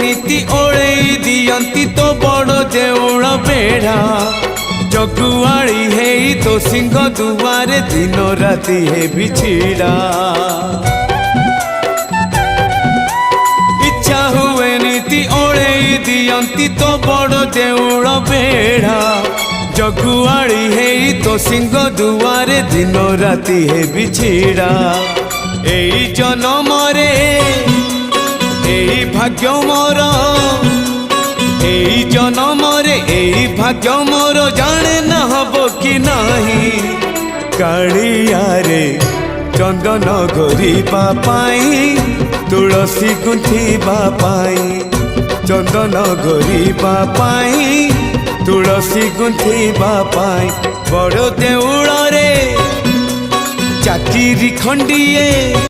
नीति ओळेई दियंती तो बड़ देउळ बेढ़ा जगुआड़ी है तो सिंह दुआरे दिन राति है बिछिड़ा इच्छा हुए नीति ओळेई दियंती तो बड़ देउळ बेढ़ा जगुआड़ी है तो सिंह दुआरे दिन राति है बिछिड़ा एई जन्म रे एई भाग्य मोर एई जन्म रे एई भाग्य मोर जाने न हबो कि नाही कालिया रे चंदन घोरिबा पाई तुलसी गुंथिबा पाई चंदन घोरिबा पाई तुलसी गुंथिबा पाई बड़ देउळ रे चाकिरी खंडिए